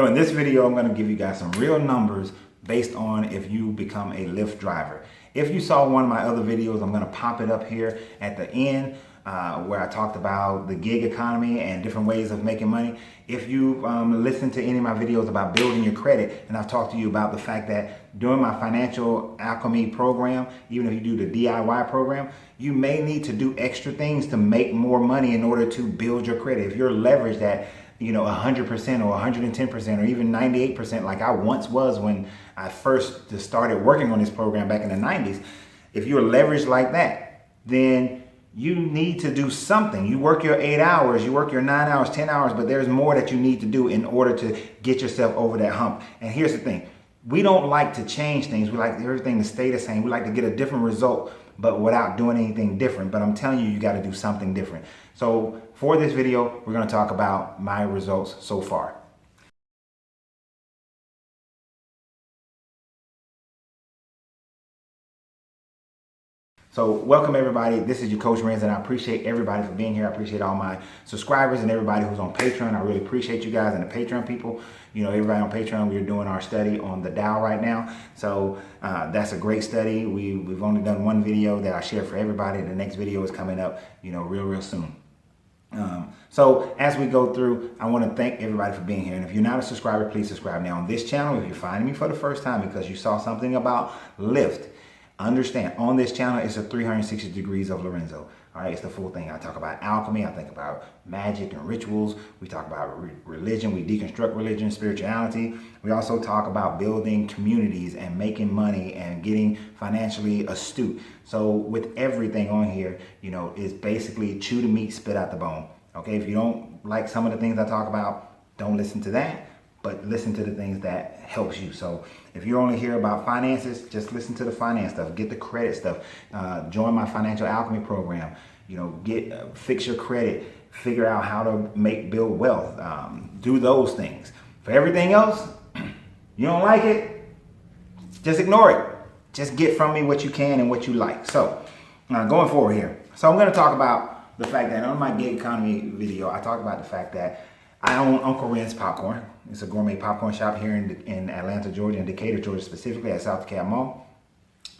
In this video, I'm going to give you guys some real numbers based on if you become a Lyft driver. If you saw one of my other videos, I'm going to pop it up here at the end where I talked about the gig economy and different ways of making money. If you listen to any of my videos about building your credit, and I've talked to you about the fact that during my financial alchemy program, even if you do the DIY program, you may need to do extra things to make more money in order to build your credit. If you're leveraged at 100% or 110% or even 98% like I once was when I first started working on this program back in the 90s, if you're leveraged like that, then you need to do something. You work your 8 hours, you work your 9 hours, 10 hours, but there's more that you need to do in order to get yourself over that hump. And here's the thing. We don't like to change things. We like everything to stay the same. We like to get a different result, but without doing anything different. But I'm telling you, you got to do something different. So for this video, we're going to talk about my results so far. So welcome everybody. This is your Coach Renz, and I appreciate everybody for being here. I appreciate all my subscribers and everybody who's on Patreon. I really appreciate you guys and the Patreon people. Everybody on Patreon, we're doing our study on the Dow right now. So that's a great study. We've only done one video that I share for everybody. The next video is coming up, real soon. So as we go through, I want to thank everybody for being here. And if you're not a subscriber, please subscribe. Now on this channel, if you're finding me for the first time because you saw something about Lyft, understand, on this channel, it's a 360 degrees of Larenzo. All right, it's the full thing. I talk about alchemy. I think about magic and rituals. We talk about religion. We deconstruct religion, spirituality. We also talk about building communities and making money and getting financially astute. So with everything on here, is basically chew the meat, spit out the bone. Okay, if you don't like some of the things I talk about, don't listen to that, but listen to the things that helps you. So if you only hear about finances, just listen to the finance stuff, get the credit stuff, join my financial alchemy program, fix your credit, figure out how to build wealth, do those things. For everything else, you don't like it, just ignore it. Just get from me what you can and what you like. So going forward here. So I'm gonna talk about the fact that on my gig economy video, I talk about the fact that I own Uncle Renz Popcorn. It's a gourmet popcorn shop here in Atlanta, Georgia, and Decatur, Georgia, specifically at South DeKalb Mall.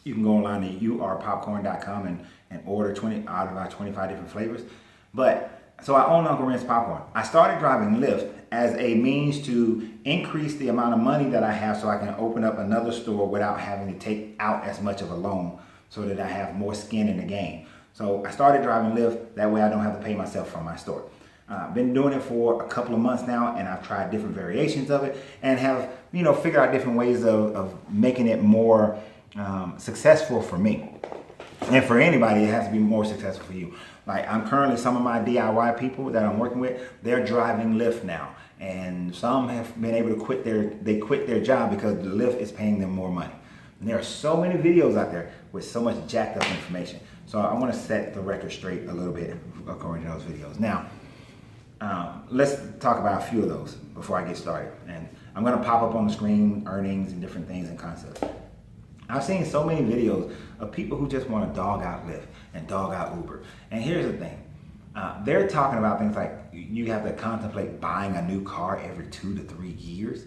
You can go online to urpopcorn.com and order 20 out of about 25 different flavors. So I own Uncle Renz Popcorn. I started driving Lyft as a means to increase the amount of money that I have so I can open up another store without having to take out as much of a loan so that I have more skin in the game. So I started driving Lyft. That way I don't have to pay myself from my store. I've been doing it for a couple of months now, and I've tried different variations of it and have, figured out different ways of making it more successful for me. And for anybody, it has to be more successful for you. Like I'm currently, some of my DIY people that I'm working with, they're driving Lyft now. And some have been able to quit their job because the Lyft is paying them more money. And there are so many videos out there with so much jacked up information. So I want to set the record straight a little bit according to those videos. Now, let's talk about a few of those before I get started. And I'm going to pop up on the screen earnings and different things and concepts. I've seen so many videos of people who just want to dog out Lyft and dog out Uber. And here's the thing. They're talking about things like you have to contemplate buying a new car every 2 to 3 years.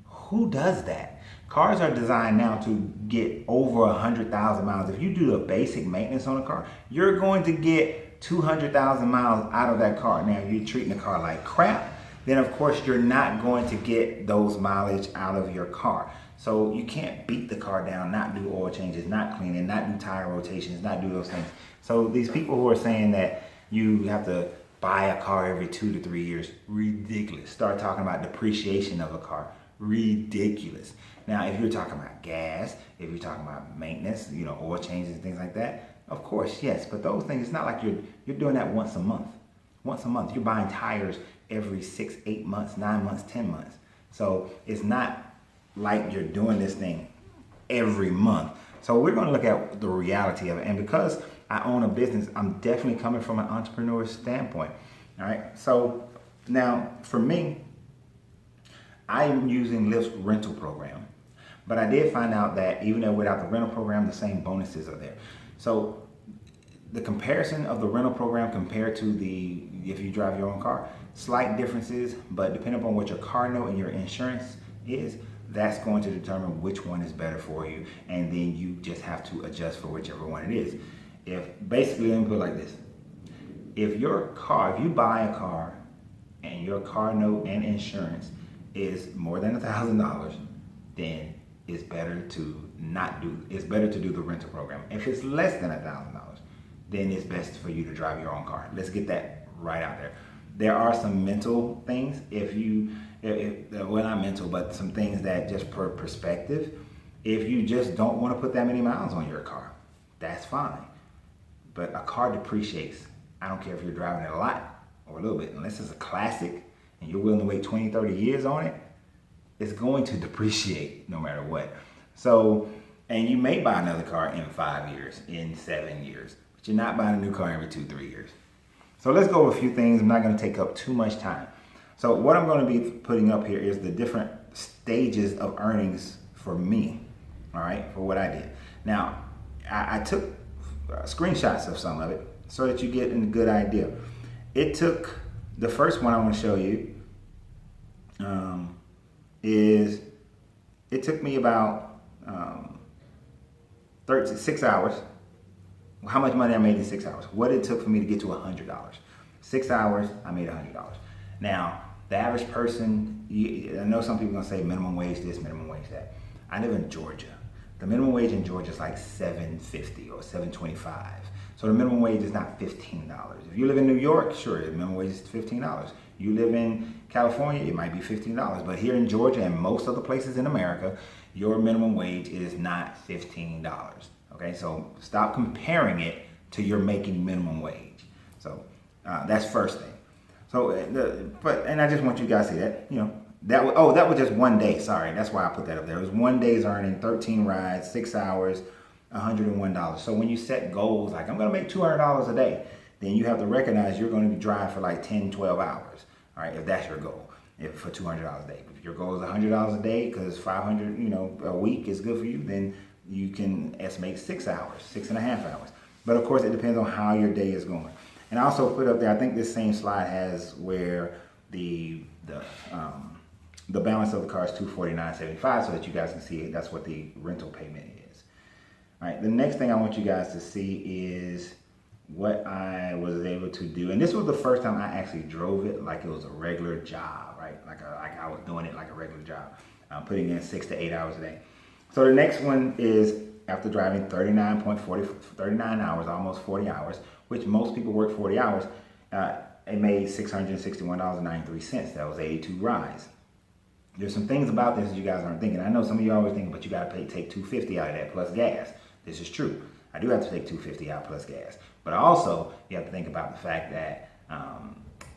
Who does that? Cars are designed now to get over 100,000 miles. If you do the basic maintenance on a car, you're going to get 200,000 miles out of that car. Now, if you're treating the car like crap, then of course you're not going to get those mileage out of your car. So you can't beat the car down, not do oil changes, not clean it, not do tire rotations, not do those things. So these people who are saying that you have to buy a car every 2 to 3 years, ridiculous. Start talking about depreciation of a car, ridiculous. Now, if you're talking about gas, if you're talking about maintenance, oil changes and things like that, of course, yes. But those things, it's not like you're doing that once a month. Once a month, you're buying tires every 6, 8 months, 9 months, 10 months. So it's not like you're doing this thing every month. So we're going to look at the reality of it. And because I own a business, I'm definitely coming from an entrepreneur standpoint. All right. So now for me, I'm using Lyft's rental program. But I did find out that even though without the rental program, the same bonuses are there. So the comparison of the rental program compared to if you drive your own car, slight differences, but depending upon what your car note and your insurance is, that's going to determine which one is better for you, and then you just have to adjust for whichever one it is. Basically, let me put it like this. If you buy a car and your car note and insurance is more than $1,000, then it's better to do the rental program. If it's less than $1,000, then it's best for you to drive your own car. Let's get that right out there. There are some mental things well, not mental, but some things that just per perspective, if you just don't want to put that many miles on your car, that's fine. But a car depreciates. I don't care if you're driving it a lot or a little bit, unless it's a classic and you're willing to wait 20, 30 years on it, it's going to depreciate no matter what. So, and you may buy another car in 5 years, in 7 years, but you're not buying a new car every 2-3 years. So let's go over a few things. I'm not going to take up too much time. So what I'm going to be putting up here is the different stages of earnings for me, all right, for what I did. Now, I took screenshots of some of it so that you get a good idea. It took, the first one I want to show you it took me about 6 hours. How much money I made in 6 hours. What it took for me to get to $100. 6 hours, I made $100. Now, the average person, I know some people are gonna say minimum wage this, minimum wage that. I live in Georgia. The minimum wage in Georgia is like $7.50 or $7.25. So the minimum wage is not $15. If you live in New York, sure, the minimum wage is $15. You live in California, it might be $15. But here in Georgia and most other places in America, your minimum wage is not $15. Okay, so stop comparing it to your making minimum wage. So that's first thing. So, and I just want you guys to see that, that was just one day. Sorry, that's why I put that up there. It was one day's earning, 13 rides, 6 hours, $101. So when you set goals like I'm going to make $200 a day, then you have to recognize you're going to drive for like 10, 12 hours. All right, if that's your goal, for $200 a day. If your goal is $100 a day because 500, a week is good for you, then you can estimate 6 hours, 6.5 hours. But of course, it depends on how your day is going. And I also put up there, I think this same slide has where the balance of the car is $249.75, so that you guys can see that's what the rental payment is. All right, the next thing I want you guys to see is what I was able to do. And this was the first time I actually drove it like it was a regular job, right? Like I was doing it like a regular job, putting in 6 to 8 hours a day. So the next one is after driving 39 hours, almost 40 hours, which most people work 40 hours, it made $661.93. That was 82 rides. There's some things about this that you guys aren't thinking. I know some of you always thinking, but you got to take $250 out of that plus gas. This is true. I do have to take $250 out plus gas. But also, you have to think about the fact that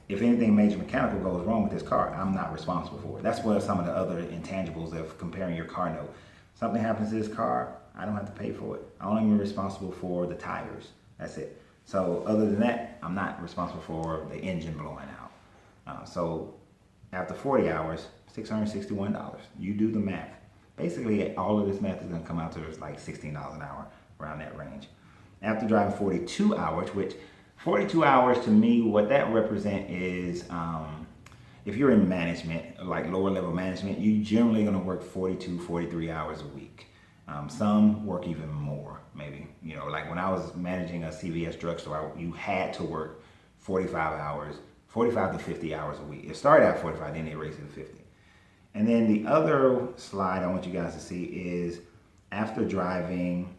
if anything major mechanical goes wrong with this car, I'm not responsible for it. That's what some of the other intangibles of comparing your car note. Something happens to this car, I don't have to pay for it. I'm only responsible for the tires. That's it. So other than that, I'm not responsible for the engine blowing out. So after 40 hours, $661. You do the math. Basically, all of this math is going to come out to like $16 an hour, around that range. After driving 42 hours, which 42 hours to me, what that represents is if you're in management, like lower level management, you're generally going to work 42, 43 hours a week. Some work even more, maybe. Like when I was managing a CVS Drugs Store, you had to work 45 to 50 hours a week. It started at 45, then they raised it to 50. And then the other slide I want you guys to see is after driving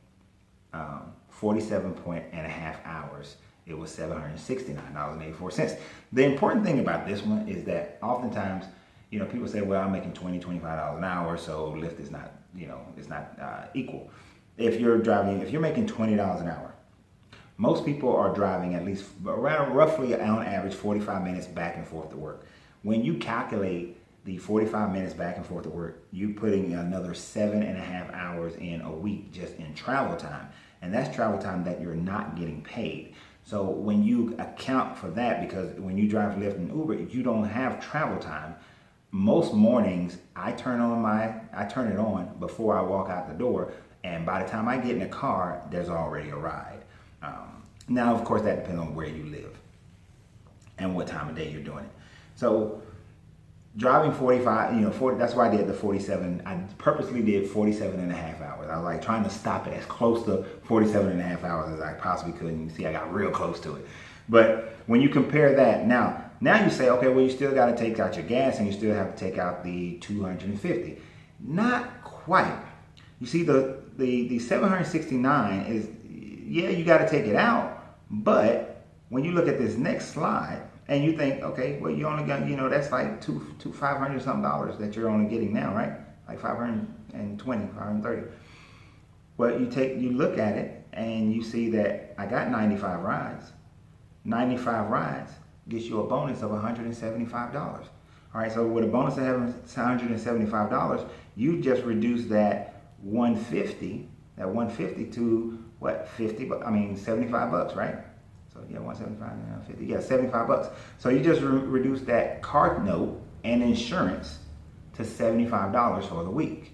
47.5 hours, it was $769.84. The important thing about this one is that oftentimes, people say, well, I'm making $20, $25 an hour, so Lyft is not, it's not equal. If you're making $20 an hour, most people are driving at least around roughly on average 45 minutes back and forth to work. When you calculate the 45 minutes back and forth to work, you're putting another 7.5 hours in a week just in travel time. And that's travel time that you're not getting paid. So when you account for that, because when you drive Lyft and Uber, you don't have travel time. Most mornings, I turn it on before I walk out the door, and by the time I get in the car, there's already a ride. Now, of course, that depends on where you live and what time of day you're doing it. So driving 45, 40, that's why I did the 47. I purposely did 47 and a half hours. I was like trying to stop it as close to 47 and a half hours as I possibly could. And you see, I got real close to it. But when you compare that, now you say, okay, well, you still got to take out your gas and you still have to take out the 250. Not quite. You see, the 769 is, yeah, you got to take it out. But when you look at this next slide and you think, okay, well, you only got, that's like $500 something that you're only getting now, right? Like 520, 530. Well, you look at it and you see that I got 95 rides. 95 rides gets you a bonus of $175. All right, so with a bonus of having $175, you just reduce that 150 to what, 75 bucks, right? So yeah, 175 and 50, yeah, 75 bucks. So you just reduce that car note and insurance to $75 for the week.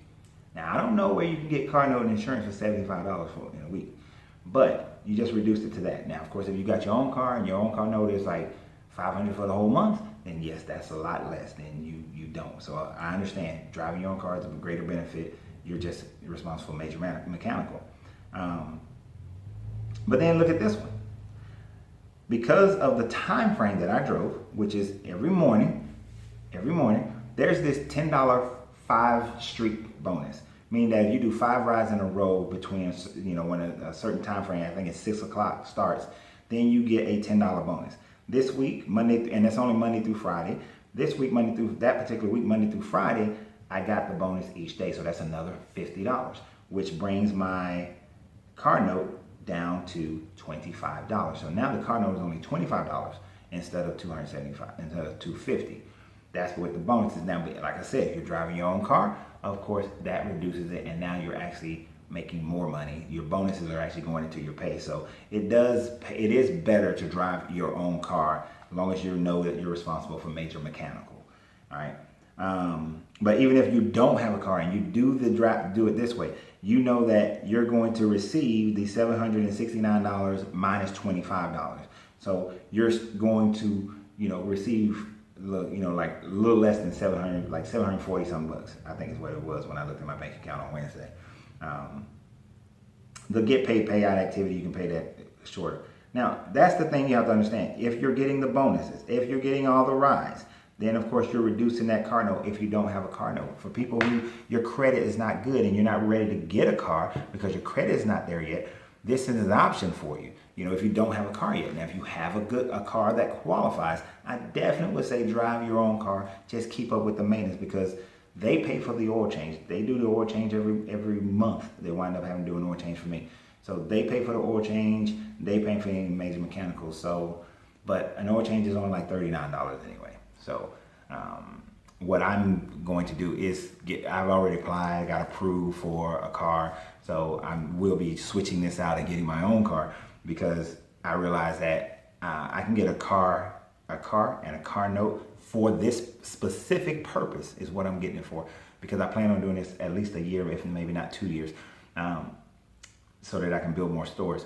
Now, I don't know where you can get car note and insurance for $75 in a week, but you just reduced it to that. Now, of course, if you got your own car and your own car note is like $500 for the whole month, then yes, that's a lot less than you don't. So I understand driving your own car is a greater benefit. You're just responsible for major mechanical. But then look at this one. Because of the time frame that I drove, which is every morning, there's this $10 5 street bonus. Meaning that if you do 5 rides in a row between, when a certain time frame, I think it's 6 o'clock starts, then you get a $10 bonus. This week, Monday, and that's only Monday through Friday. This week, that particular week, Monday through Friday, I got the bonus each day. So that's another $50, which brings my car note down to $25. So now the car note is only $25 instead of $275, instead of $250. That's what the bonus is now. Like I said, if you're driving your own car, of course, that reduces it, and now you're actually making more money. Your bonuses are actually going into your pay. So it is better to drive your own car as long as you know that you're responsible for major mechanical. All right. But even if you don't have a car and you do it this way, you know that you're going to receive the $769 minus $25. So you're going to, receive, like a little less than 700, like 740 something bucks, I think is what it was when I looked at my bank account on Wednesday. The get paid payout activity, you can pay that shorter. Now, that's the thing you have to understand. If you're getting the bonuses, if you're getting all the rides, then of course you're reducing that car note if you don't have a car note. For people who your credit is not good and you're not ready to get a car because your credit is not there yet, this is an option for you. If you don't have a car yet. Now, if you have a car that qualifies, I definitely would say drive your own car. Just keep up with the maintenance because they pay for the oil change. They do the oil change every month. They wind up having to do an oil change for me. So they pay for the oil change. They pay for any major mechanicals. So, but an oil change is only like $39 anyway. So what I'm going to do is I've already applied, got approved for a car. So I will be switching this out and getting my own car because I realize that I can get a car and a car note for this specific purpose is what I'm getting it for, because I plan on doing this at least a year, if maybe not 2 years, so that I can build more stores.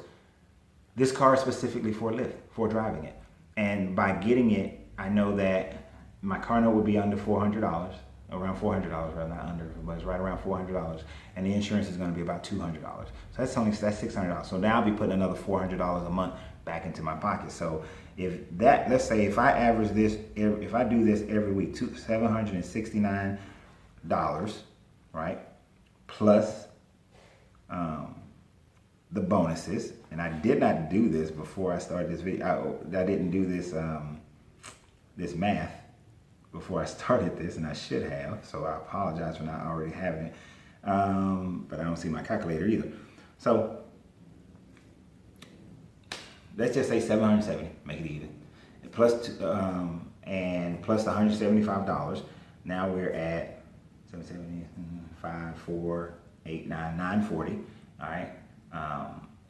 This car is specifically for Lyft, for driving it. And by getting it, I know that my car note would be under $400, around $400, rather not under, but it's right around $400. And the insurance is going to be about $200. So that's $600. So now I'll be putting another $400 a month back into my pocket. So let's say if I average this, if I do this every week, $769, right? Plus the bonuses. And I did not do this before I started this video. I didn't do this, this math before I started this, and I should have. So I apologize for not already having it. But I don't see my calculator either. So let's just say 770, make it even. Plus and plus the $175. Now we're at 770, 5, 4, 8, 9, 940. All right.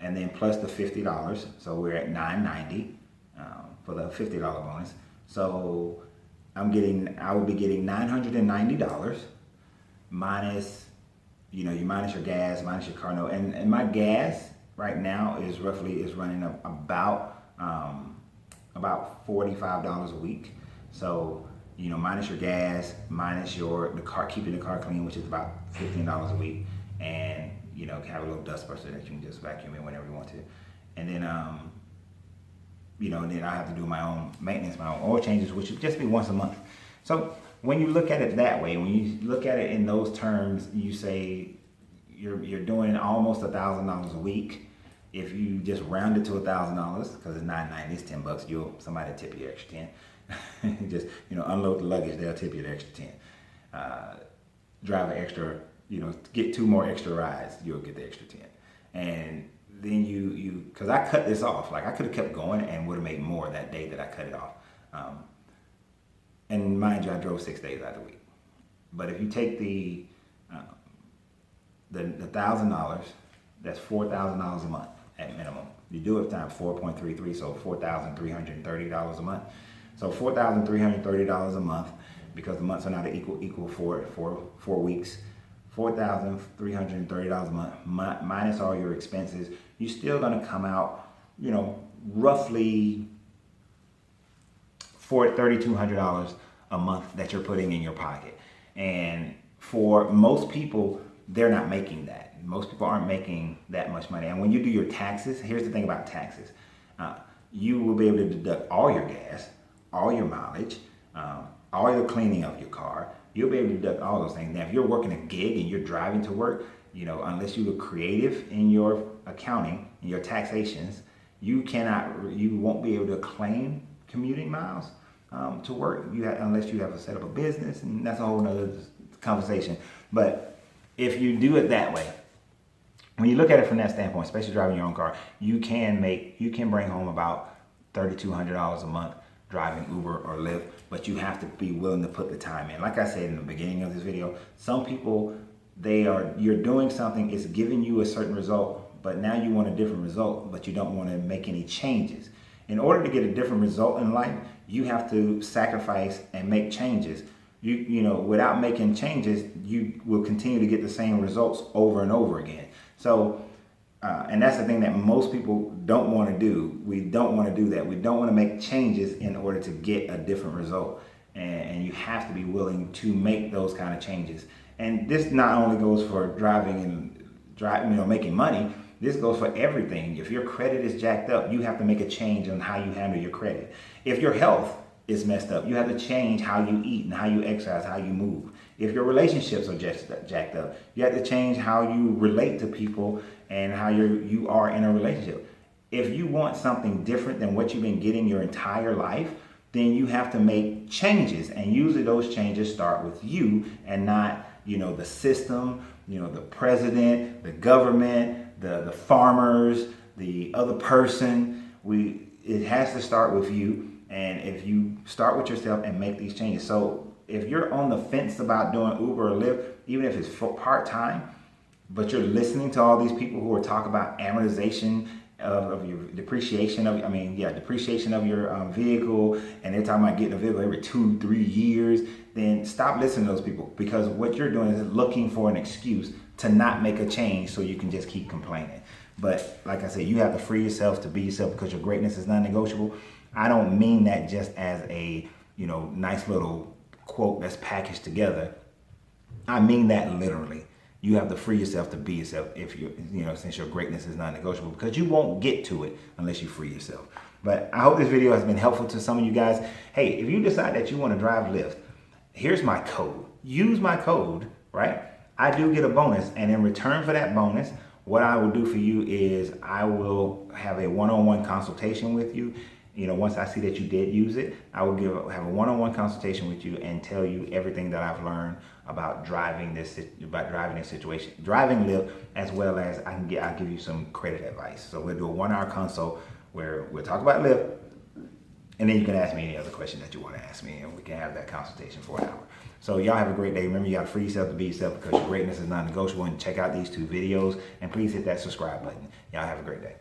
And then plus the $50. So we're at $990 for the $50 bonus. So I will be getting $990 minus, you minus your gas, minus your car note, and my gas right now is running about $45 a week. So, you know, minus your gas, minus the car, keeping the car clean, which is about $15 a week, and you know, have a little dust buster that you can just vacuum in whenever you want to, and then you know, and then I have to do my own maintenance, my own oil changes, which would just be once a month. So when you look at it that way, when you look at it in those terms, you say you're doing almost $1,000 a week. If you just round it to $1,000, because it's $9.90, it's $10. Somebody tip you extra 10. Just, you know, unload the luggage, they'll tip you the extra 10. Drive an extra, you know, get 2 more extra rides, you'll get the extra 10. And then because I cut this off, like I could have kept going and would have made more that day that I cut it off. And mind you, I drove 6 days out of the week. But if you take the $1,000, that's $4,000 a month at minimum. You do it times 4.33, so $4,330 a month. So $4,330 a month, because the months are not equal for 4 weeks. $4,330 a month minus all your expenses. You're still going to come out, you know, roughly $3,200 a month that you're putting in your pocket. And for most people, they're not making that. Most people aren't making that much money. And when you do your taxes, here's the thing about taxes. You will be able to deduct all your gas, all your mileage, all your cleaning of your car. You'll be able to deduct all those things. Now, if you're working a gig and you're driving to work, you know, unless you are creative in your accounting and your taxations, you won't be able to claim commuting miles to work. Unless you have to set up a business, and that's a whole nother conversation. But if you do it that way, when you look at it from that standpoint, especially driving your own car, you can bring home about $3,200 a month driving Uber or Lyft, but you have to be willing to put the time in. Like I said in the beginning of this video, some people, you're doing something, it's giving you a certain result, but now you want a different result, but you don't want to make any changes. In order to get a different result in life, you have to sacrifice and make changes. You know, without making changes, you will continue to get the same results over and over again. So, and that's the thing that most people don't want to do. We don't want to do that. We don't want to make changes in order to get a different result. And you have to be willing to make those kind of changes. And this not only goes for driving, you know, making money. This goes for everything. If your credit is jacked up, you have to make a change on how you handle your credit. If your health is messed up, you have to change how you eat and how you exercise, how you move. If your relationships are jacked up, you have to change how you relate to people and how you are in a relationship. If you want something different than what you've been getting your entire life, then you have to make changes. And usually those changes start with you and not, you know, the system, you know, the president, the government, the farmers, the other person. It has to start with you. And if you start with yourself and make these changes. So if you're on the fence about doing Uber or Lyft, even if it's part-time, but you're listening to all these people who are talking about amortization of your depreciation of your vehicle, and they're talking about getting a vehicle every 2-3 years, then stop listening to those people, because what you're doing is looking for an excuse to not make a change so you can just keep complaining. But like I said, you have to free yourself to be yourself, because your greatness is non-negotiable. I don't mean that just as a, you know, nice little quote that's packaged together. I mean that literally. You have to free yourself to be yourself, since your greatness is non-negotiable, because you won't get to it unless you free yourself. But I hope this video has been helpful to some of you guys. Hey, if you decide that you want to drive Lyft, here's my code. Use my code, right? I do get a bonus, and in return for that bonus, what I will do for you is I will have a one-on-one consultation with you. You know, once I see that you did use it, I will have a one-on-one consultation with you and tell you everything that I've learned about driving this situation, driving Lyft, as well as I'll give you some credit advice. So we'll do a 1-hour consult where we'll talk about Lyft, and then you can ask me any other question that you want to ask me, and we can have that consultation for an hour. So y'all have a great day. Remember, you got to free yourself to be yourself, because your greatness is non-negotiable. And check out these 2 videos, and please hit that subscribe button. Y'all have a great day.